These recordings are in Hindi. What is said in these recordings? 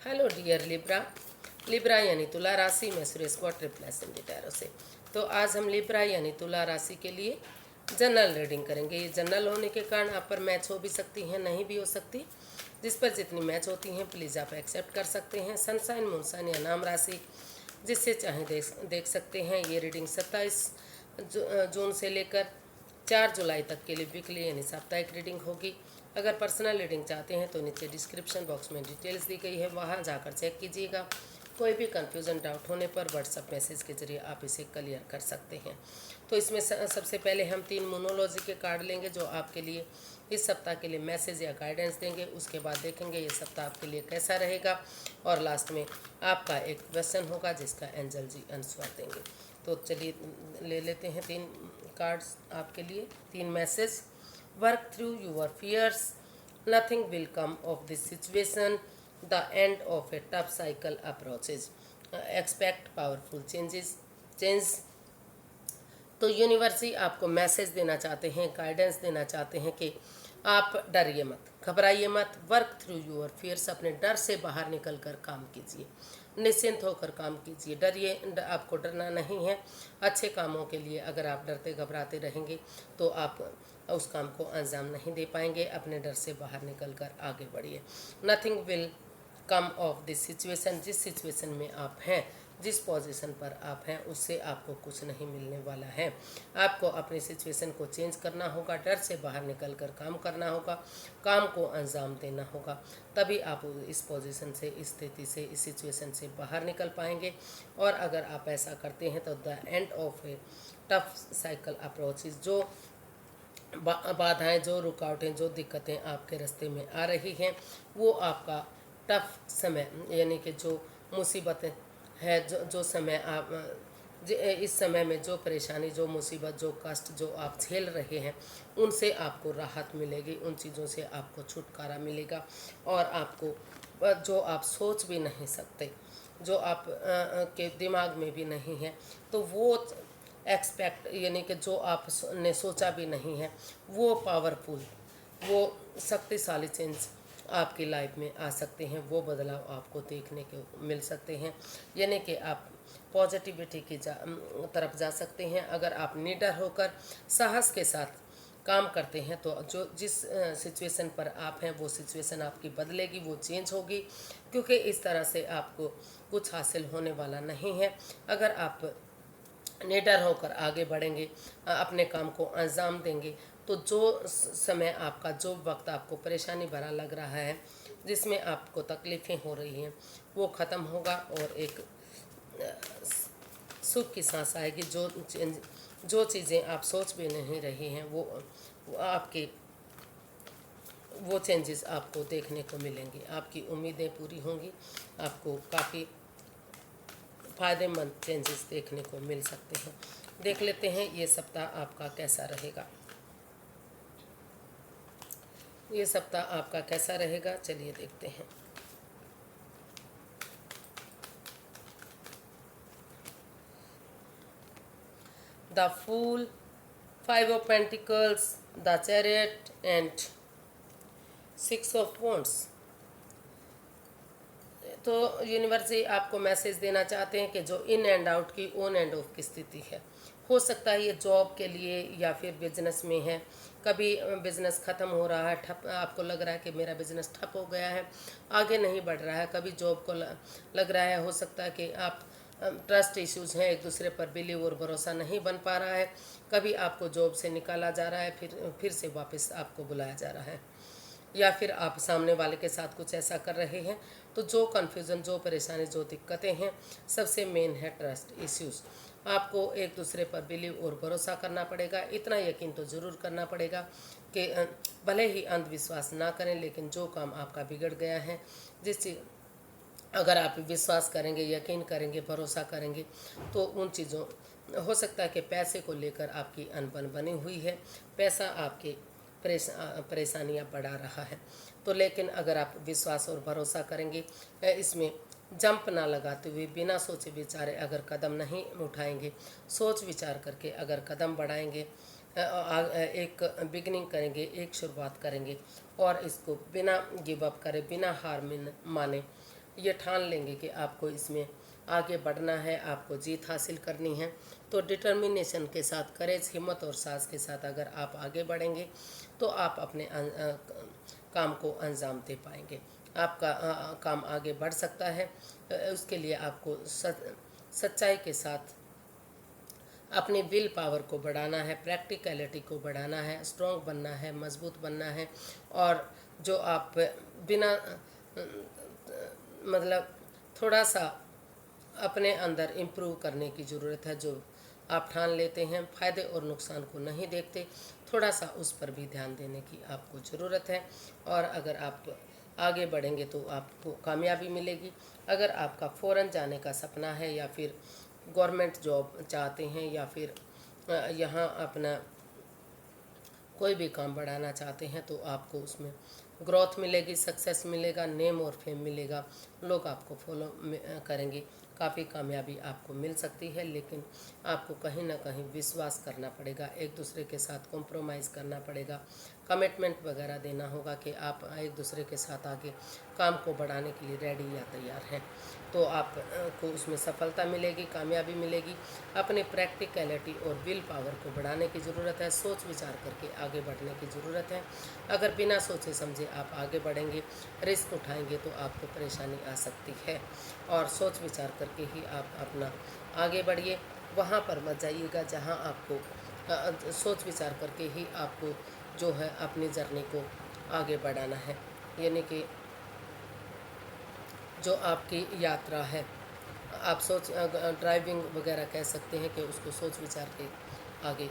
Hello dear Libra. लिब्रा यानी तुला राशि में सुरेश गॉट रिप्लेस इन टैरो से। तो आज हम लिब्रा यानी तुला राशि के लिए जनरल रीडिंग करेंगे। ये जनरल होने के कारण आप पर मैच हो भी सकती हैं, नहीं भी हो सकती। जिस पर जितनी मैच होती हैं प्लीज़ आप एक्सेप्ट कर सकते हैं। सनसाइन, मूनसाइन या नाम राशि जिससे चाहें देख सकते हैं। ये रीडिंग 27 जून से लेकर 4 जुलाई तक के लिए वीकली यानी साप्ताहिक रीडिंग होगी। अगर पर्सनल रीडिंग चाहते हैं तो नीचे डिस्क्रिप्शन बॉक्स में डिटेल्स दी गई है, वहां जाकर चेक कीजिएगा। कोई भी कन्फ्यूज़न डाउट होने पर व्हाट्सएप मैसेज के जरिए आप इसे क्लियर कर सकते हैं। तो इसमें सबसे पहले हम 3 मोनोलॉजी के कार्ड लेंगे जो आपके लिए इस सप्ताह के लिए मैसेज या गाइडेंस देंगे। उसके बाद देखेंगे ये सप्ताह आपके लिए कैसा रहेगा, और लास्ट में आपका एक क्वेश्चन होगा जिसका एंजल जी आंसर देंगे। तो चलिए ले लेते हैं 3 कार्ड्स आपके लिए, 3 message. Work through your fears, nothing will come of this situation, the end of a tough cycle approaches, expect powerful change. तो यूनिवर्स ही आपको मैसेज देना चाहते हैं, गाइडेंस देना चाहते हैं कि आप डरिए मत, घबराइए मत। वर्क थ्रू योर फियर्स, अपने डर से बाहर निकल कर काम कीजिए, निश्चिंत होकर काम कीजिए। डरिए, आपको डरना नहीं है। अच्छे कामों के लिए अगर आप डरते घबराते रहेंगे तो आप उस काम को अंजाम नहीं दे पाएंगे। अपने डर से बाहर निकल कर आगे बढ़िए। Nothing will come of this situation, जिस सिचुएशन में आप हैं, जिस पोजीशन पर आप हैं, उससे आपको कुछ नहीं मिलने वाला है। आपको अपनी सिचुएशन को चेंज करना होगा, डर से बाहर निकल कर काम करना होगा, काम को अंजाम देना होगा। तभी आप इस पोजीशन से, इस स्थिति से, इस सिचुएशन से बाहर निकल पाएंगे। और अगर आप ऐसा करते हैं तो the end of a tough cycle approaches, जो बाधाएं, जो रुकावटें, जो दिक्कतें आपके रास्ते में आ रही हैं, वो आपका टफ समय यानी कि जो मुसीबतें है, जो समय आप इस समय में जो परेशानी, जो मुसीबत, जो कष्ट जो आप झेल रहे हैं, उनसे आपको राहत मिलेगी, उन चीज़ों से आपको छुटकारा मिलेगा। और आपको जो आप सोच भी नहीं सकते, जो आप के दिमाग में भी नहीं है, तो वो एक्सपेक्ट यानी कि जो आपने सोचा भी नहीं है, वो पावरफुल, वो शक्तिशाली चेंज आपकी लाइफ में आ सकते हैं। वो बदलाव आपको देखने को मिल सकते हैं, यानी कि आप पॉजिटिविटी की तरफ जा सकते हैं। अगर आप निडर होकर साहस के साथ काम करते हैं तो जो जिस सिचुएशन पर आप हैं वो सिचुएशन आपकी बदलेगी, वो चेंज होगी, क्योंकि इस तरह से आपको कुछ हासिल होने वाला नहीं है। अगर आप निडर होकर आगे बढ़ेंगे, अपने काम को अंजाम देंगे, तो जो समय आपका, जो वक्त आपको परेशानी भरा लग रहा है, जिसमें आपको तकलीफ़ें हो रही हैं, वो ख़त्म होगा और एक सुख की सांस आएगी। जो चीज़ें आप सोच भी नहीं रही हैं, वो आपके वो चेंजेस आपको देखने को मिलेंगे। आपकी उम्मीदें पूरी होंगी, आपको काफ़ी फ़ायदेमंद चेंजेस देखने को मिल सकते हैं। देख लेते हैं ये सप्ताह आपका कैसा रहेगा। ये सप्ताह आपका कैसा रहेगा, चलिए देखते हैं। The fool, 5 of pentacles, the chariot and 6 of wands. तो यूनिवर्स जी आपको मैसेज देना चाहते हैं कि जो इन एंड आउट की, ऑन एंड ऑफ की स्थिति है, हो सकता है ये जॉब के लिए या फिर बिजनेस में है। कभी बिजनेस ख़त्म हो रहा है, ठप, आपको लग रहा है कि मेरा बिजनेस ठप हो गया है, आगे नहीं बढ़ रहा है। कभी जॉब को लग रहा है, हो सकता है कि आप ट्रस्ट इश्यूज़ हैं, एक दूसरे पर बिलीव और भरोसा नहीं बन पा रहा है। कभी आपको जॉब से निकाला जा रहा है, फिर से वापस आपको बुलाया जा रहा है, या फिर आप सामने वाले के साथ कुछ ऐसा कर रहे हैं। तो जो कन्फ्यूज़न, जो परेशानी, जो दिक्कतें हैं, सबसे मेन है ट्रस्ट इश्यूज़। आपको एक दूसरे पर बिलीव और भरोसा करना पड़ेगा। इतना यकीन तो ज़रूर करना पड़ेगा कि भले ही अंधविश्वास ना करें, लेकिन जो काम आपका बिगड़ गया है, जिस चीज़ अगर आप विश्वास करेंगे, यकीन करेंगे, भरोसा करेंगे, तो उन चीज़ों, हो सकता है कि पैसे को लेकर आपकी अनबन बनी हुई है, पैसा आपके परेशानियां बढ़ा रहा है। तो लेकिन अगर आप विश्वास और भरोसा करेंगे, इसमें जंप ना लगाते हुए, बिना सोचे विचारे अगर कदम नहीं उठाएंगे, सोच विचार करके अगर कदम बढ़ाएंगे, एक बिगनिंग करेंगे, एक शुरुआत करेंगे, और इसको बिना गिव अप करे, बिना हार माने ये ठान लेंगे कि आपको इसमें आगे बढ़ना है, आपको जीत हासिल करनी है, तो डिटर्मिनेशन के साथ, करेज, हिम्मत और साहस के साथ अगर आप आगे बढ़ेंगे तो आप अपने काम को अंजाम दे पाएंगे। आपका काम आगे बढ़ सकता है। उसके लिए आपको सच्चाई के साथ अपनी विल पावर को बढ़ाना है, प्रैक्टिकलिटी को बढ़ाना है, स्ट्रॉन्ग बनना है, मजबूत बनना है। और जो आप बिना मतलब थोड़ा सा अपने अंदर इम्प्रूव करने की ज़रूरत है, जो आप ठान लेते हैं, फ़ायदे और नुकसान को नहीं देखते, थोड़ा सा उस पर भी ध्यान देने की आपको ज़रूरत है। और अगर आप आगे बढ़ेंगे तो आपको कामयाबी मिलेगी। अगर आपका फ़ौरन जाने का सपना है या फिर गवर्नमेंट जॉब चाहते हैं या फिर यहाँ अपना कोई भी काम बढ़ाना चाहते हैं तो आपको उसमें ग्रोथ मिलेगी, सक्सेस मिलेगा, नेम और फेम मिलेगा, लोग आपको फॉलो करेंगे, काफ़ी कामयाबी आपको मिल सकती है। लेकिन आपको कहीं ना कहीं विश्वास करना पड़ेगा, एक दूसरे के साथ कॉम्प्रोमाइज़ करना पड़ेगा, कमिटमेंट वगैरह देना होगा कि आप एक दूसरे के साथ आगे काम को बढ़ाने के लिए रेडी या तैयार हैं, तो आपको उसमें सफलता मिलेगी, कामयाबी मिलेगी। अपने प्रैक्टिकलिटी और विल पावर को बढ़ाने की ज़रूरत है, सोच विचार करके आगे बढ़ने की ज़रूरत है। अगर बिना सोचे समझे आप आगे बढ़ेंगे, रिस्क उठाएंगे तो आपको परेशानी आ सकती है। और सोच विचार करके ही आप अपना आगे बढ़िए, वहाँ पर मत जाइएगा जहाँ आपको सोच विचार करके ही आपको जो है अपनी जर्नी को आगे बढ़ाना है, यानी कि जो आपकी यात्रा है, आप ड्राइविंग वगैरह कह सकते हैं कि उसको सोच विचार के आगे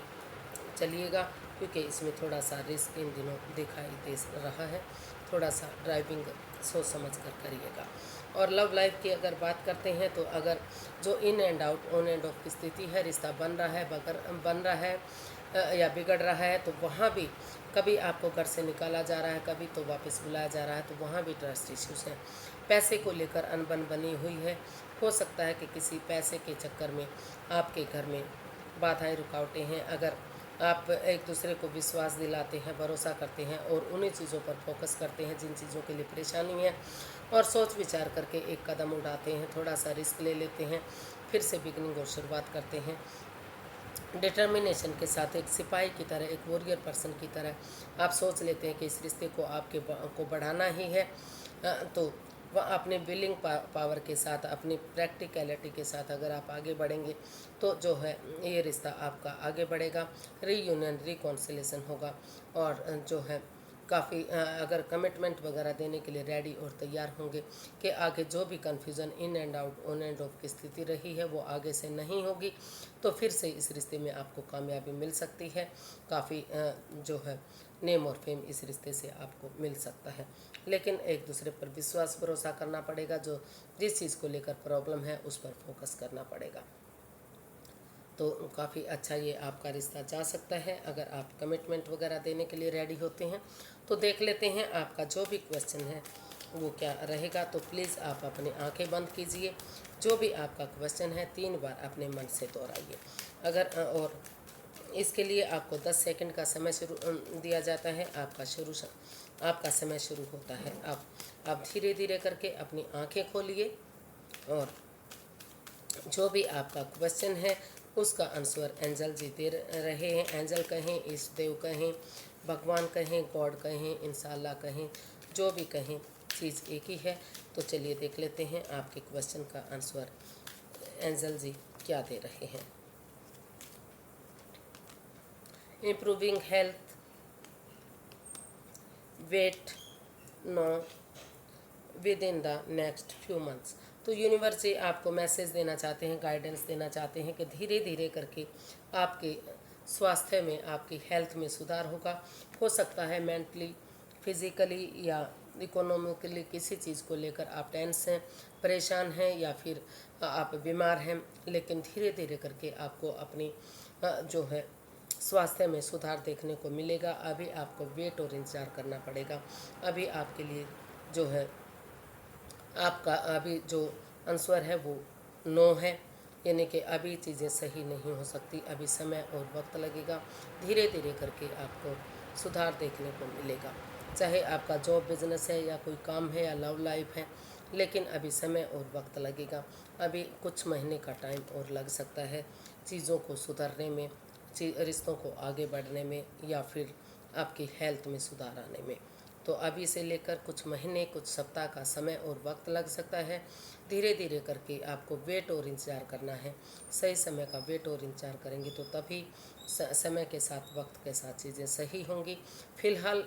चलिएगा, क्योंकि इसमें थोड़ा सा रिस्क इन दिनों दिखाई दे रहा है। थोड़ा सा ड्राइविंग सोच समझ कर करिएगा। और लव लाइफ की अगर बात करते हैं तो अगर जो in and out, on and off की स्थिति है, रिश्ता बन रहा है, बन रहा है या बिगड़ रहा है, तो वहाँ भी कभी आपको घर से निकाला जा रहा है, कभी तो वापस बुलाया जा रहा है, तो वहाँ भी ट्रस्ट इश्यूज हैं। पैसे को लेकर अनबन बनी हुई है। हो सकता है कि किसी पैसे के चक्कर में आपके घर में बाधाएं, रुकावटें हैं। अगर आप एक दूसरे को विश्वास दिलाते हैं, भरोसा करते हैं और उन्हीं चीज़ों पर फोकस करते हैं जिन चीज़ों के लिए परेशानी है, और सोच विचार करके एक कदम उठाते हैं, थोड़ा सा रिस्क ले लेते हैं, फिर से बिगनिंग और शुरुआत करते हैं, डिटर्मिनेशन के साथ एक सिपाही की तरह, एक वॉरियर पर्सन की तरह आप सोच लेते हैं कि इस रिश्ते को को बढ़ाना ही है, तो वह अपने विलिंग पावर के साथ, अपनी प्रैक्टिकलिटी के साथ अगर आप आगे बढ़ेंगे तो जो है ये रिश्ता आपका आगे बढ़ेगा, रीयूनियन, रिकॉन्सिलेशन होगा। और जो है काफ़ी अगर कमिटमेंट वगैरह देने के लिए रेडी और तैयार होंगे कि आगे जो भी confusion, in and out, on and off की स्थिति रही है वो आगे से नहीं होगी, तो फिर से इस रिश्ते में आपको कामयाबी मिल सकती है। काफ़ी जो है नेम और फेम इस रिश्ते से आपको मिल सकता है। लेकिन एक दूसरे पर विश्वास, भरोसा करना पड़ेगा, जो जिस चीज़ को लेकर प्रॉब्लम है उस पर फोकस करना पड़ेगा, तो काफ़ी अच्छा ये आपका रिश्ता जा सकता है अगर आप कमिटमेंट वगैरह देने के लिए रेडी होते हैं। तो देख लेते हैं आपका जो भी क्वेश्चन है वो क्या रहेगा। तो प्लीज़ आप अपनी आंखें बंद कीजिए, जो भी आपका क्वेश्चन है 3 बार अपने मन से दोहराइए। अगर और इसके लिए आपको 10 सेकंड का समय दिया जाता है। आपका समय शुरू होता है। आप धीरे धीरे करके अपनी आंखें खोलिए और जो भी आपका क्वेश्चन है उसका आंसर एंजल जी दे रहे हैं। एंजल कहें, इष्ट देव कहें, भगवान कहें, गॉड कहें, इंशाल्लाह कहें, जो भी कहें चीज़ एक ही है। तो चलिए देख लेते हैं आपके क्वेश्चन का आंसर एंजल जी क्या दे रहे हैं। Improving health, wait no within the next few months. तो यूनिवर्स जी आपको मैसेज देना चाहते हैं, गाइडेंस देना चाहते हैं कि धीरे धीरे करके आपके स्वास्थ्य में, आपकी हेल्थ में सुधार होगा। हो सकता है मेंटली, फिज़िकली या इकोनॉमिकली किसी चीज़ को लेकर आप टेंस हैं, परेशान हैं या फिर आप बीमार हैं, लेकिन धीरे धीरे करके आपको अपनी जो है स्वास्थ्य में सुधार देखने को मिलेगा। अभी आपको वेट और इंतज़ार करना पड़ेगा। अभी आपके लिए जो है आपका अभी जो आंसर है वो नो है, यानी कि अभी चीज़ें सही नहीं हो सकती, अभी समय और वक्त लगेगा। धीरे धीरे करके आपको सुधार देखने को मिलेगा। चाहे आपका जॉब, बिजनेस है या कोई काम है या लव लाइफ है, लेकिन अभी समय और वक्त लगेगा, अभी कुछ महीने का टाइम और लग सकता है चीज़ों को सुधरने में, रिश्तों को आगे बढ़ने में, या फिर आपकी हेल्थ में सुधार आने में। तो अभी से लेकर कुछ महीने, कुछ सप्ताह का समय और वक्त लग सकता है। धीरे धीरे करके आपको वेट और इंतज़ार करना है। सही समय का वेट और इंतज़ार करेंगे तो तभी समय के साथ, वक्त के साथ चीज़ें सही होंगी। फिलहाल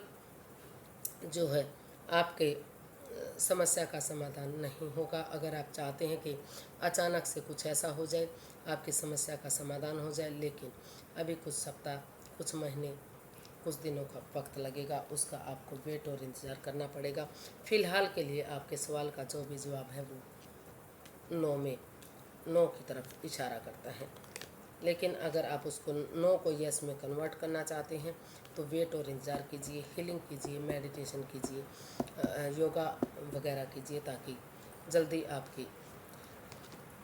जो है आपके समस्या का समाधान नहीं होगा। अगर आप चाहते हैं कि अचानक से कुछ ऐसा हो जाए, आपकी समस्या का समाधान हो जाए, लेकिन अभी कुछ सप्ताह, कुछ महीने, कुछ दिनों का वक्त लगेगा, उसका आपको वेट और इंतज़ार करना पड़ेगा। फ़िलहाल के लिए आपके सवाल का जो भी जवाब है वो नो की तरफ इशारा करता है। लेकिन अगर आप उसको नो को यस में कन्वर्ट करना चाहते हैं तो वेट और इंतज़ार कीजिए, हीलिंग कीजिए, मेडिटेशन कीजिए, योगा वगैरह कीजिए, ताकि जल्दी आपकी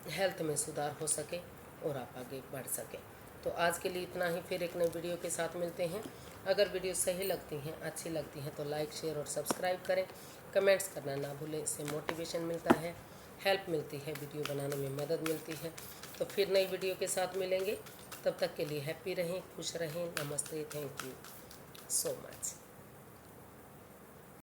हेल्थ में सुधार हो सके और आप आगे बढ़ सकें। तो आज के लिए इतना ही, फिर एक नई वीडियो के साथ मिलते हैं। अगर वीडियो सही लगती हैं, अच्छी लगती हैं तो लाइक, शेयर और सब्सक्राइब करें। कमेंट्स करना ना भूलें, इससे मोटिवेशन मिलता है, हेल्प मिलती है, वीडियो बनाने में मदद मिलती है। तो फिर नई वीडियो के साथ मिलेंगे, तब तक के लिए हैप्पी रहें, खुश रहें। नमस्ते, थैंक यू सो मच।